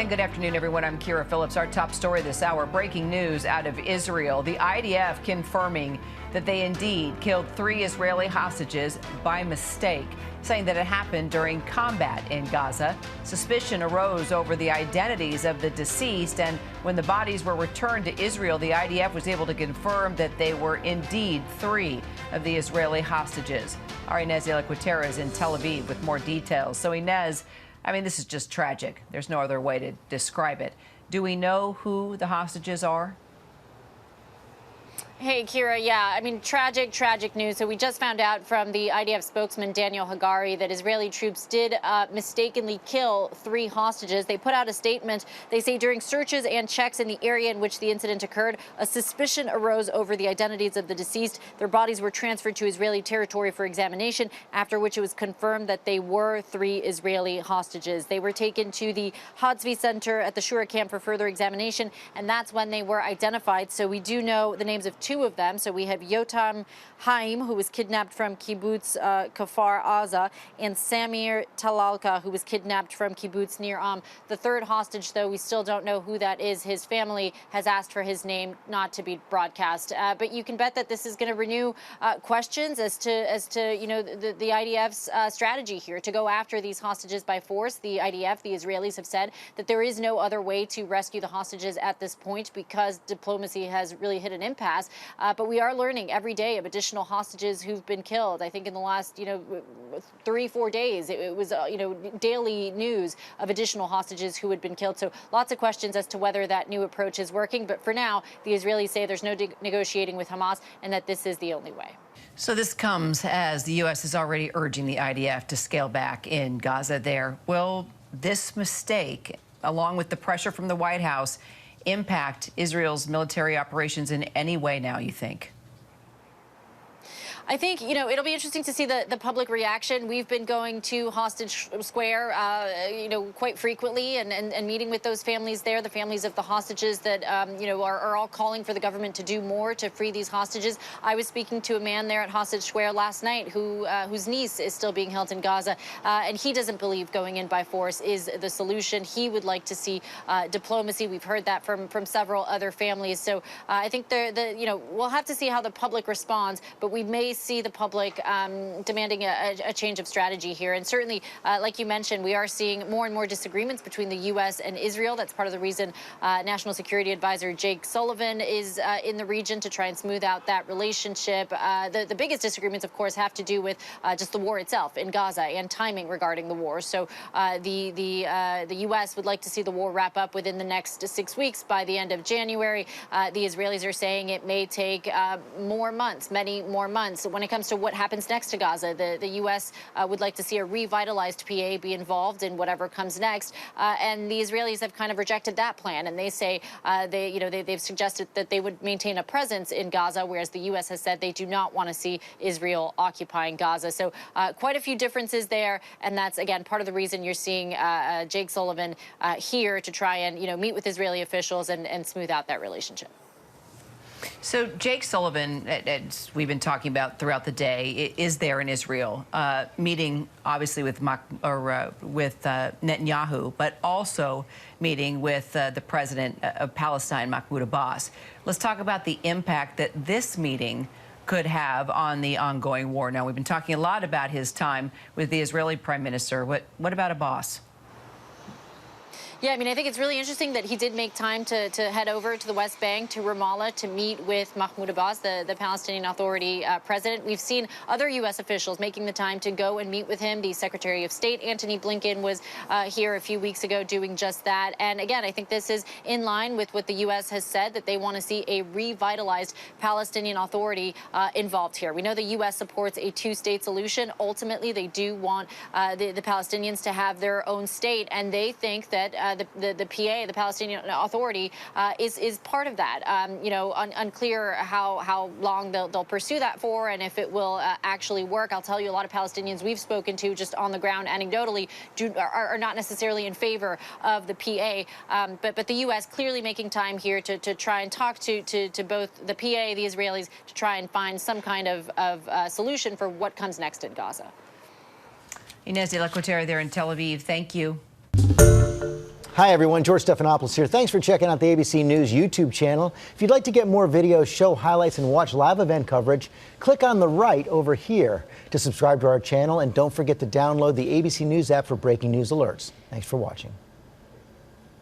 And good afternoon, everyone. I'm Kira Phillips. Our top story this hour, breaking news out of Israel. The IDF confirming that they indeed killed 3 Israeli hostages by mistake, saying that it happened during combat in Gaza. Suspicion arose over the identities of the deceased, and when the bodies were returned to Israel, the IDF was able to confirm that they were indeed 3 of the Israeli hostages. Our Inez de la Cuetara is in Tel Aviv with more details. So Inez, I mean, this is just tragic. There's no other way to describe it. Do we know who the hostages are? Hey, Kira, yeah, I mean, tragic news. So we just found out from the IDF spokesman, Daniel Hagari, that Israeli troops did mistakenly kill 3 hostages. They put out a statement. They say during searches and checks in the area in which the incident occurred, a suspicion arose over the identities of the deceased. Their bodies were transferred to Israeli territory for examination, after which it was confirmed that they were 3 Israeli hostages. They were taken to the Hatzvi Center at the Shura camp for further examination, and that's when they were identified. So we do know the names of 2 of them. So we have Yotam Haim, who was kidnapped from Kibbutz Kfar Aza, and Samir Talalka, who was kidnapped from Kibbutz Nir Am. The 3rd hostage, though, we still don't know who that is. His family has asked for his name not to be broadcast. But you can bet that this is going to renew questions as to you know the IDF's strategy here to go after these hostages by force. The IDF, the Israelis, have said that there is no other way to rescue the hostages at this point because diplomacy has really hit an impasse. But we are learning every day of additional hostages who've been killed. I think in the last, 3-4 days, it was, daily news of additional hostages who had been killed. So lots of questions as to whether that new approach is working. But for now, the Israelis say there's no negotiating with Hamas and that this is the only way. So this comes as the U.S. is already urging the IDF to scale back in Gaza there. Will this mistake, along with the pressure from the White House, impact Israel's military operations in any way now, you think? I think, it'll be interesting to see the public reaction. We've been going to Hostage Square, quite frequently and meeting with those families there, the families of the hostages that, are all calling for the government to do more to free these hostages. I was speaking to a man there at Hostage Square last night whose niece is still being held in Gaza, and he doesn't believe going in by force is the solution. He would like to see diplomacy. We've heard that from several other families. So I think we'll have to see how the public responds, but we may see the public demanding a change of strategy here. And certainly, like you mentioned, we are seeing more and more disagreements between the U.S. and Israel. That's part of the reason National Security Advisor Jake Sullivan is in the region to try and smooth out that relationship. The biggest disagreements, of course, have to do with just the war itself in Gaza and timing regarding the war. So the U.S. would like to see the war wrap up within the next 6 weeks by the end of January. The Israelis are saying it may take more months, many more months. When it comes to what happens next to Gaza, the U.S. Would like to see a revitalized PA be involved in whatever comes next, and the Israelis have kind of rejected that plan. And they say they've suggested that they would maintain a presence in Gaza, whereas the U.S. has said they do not want to see Israel occupying Gaza. So quite a few differences there, and that's again part of the reason you're seeing Jake Sullivan here to try and meet with Israeli officials and smooth out that relationship. So Jake Sullivan, as we've been talking about throughout the day, is there in Israel, meeting obviously with Netanyahu, but also meeting with the president of Palestine, Mahmoud Abbas. Let's talk about the impact that this meeting could have on the ongoing war. Now, we've been talking a lot about his time with the Israeli prime minister. What about Abbas? Yeah, I mean, I think it's really interesting that he did make time to head over to the West Bank, to Ramallah, to meet with Mahmoud Abbas, the Palestinian Authority president. We've seen other U.S. officials making the time to go and meet with him. The Secretary of State, Antony Blinken, was here a few weeks ago doing just that. And again, I think this is in line with what the U.S. has said, that they want to see a revitalized Palestinian Authority involved here. We know the U.S. supports a 2-state solution. Ultimately, they do want the Palestinians to have their own state, and they think that the PA, the Palestinian Authority, is part of that. Unclear how long they'll pursue that for and if it will actually work. I'll tell you, a lot of Palestinians we've spoken to just on the ground anecdotally are not necessarily in favor of the PA. But the U.S. clearly making time here to try and talk to both the PA, the Israelis, to try and find some kind of solution for what comes next in Gaza. Inez de la Cuetara there in Tel Aviv. Thank you. Hi, everyone. George Stephanopoulos here. Thanks for checking out the ABC News YouTube channel. If you'd like to get more videos, show highlights, and watch live event coverage, click on the right over here to subscribe to our channel. And don't forget to download the ABC News app for breaking news alerts. Thanks for watching.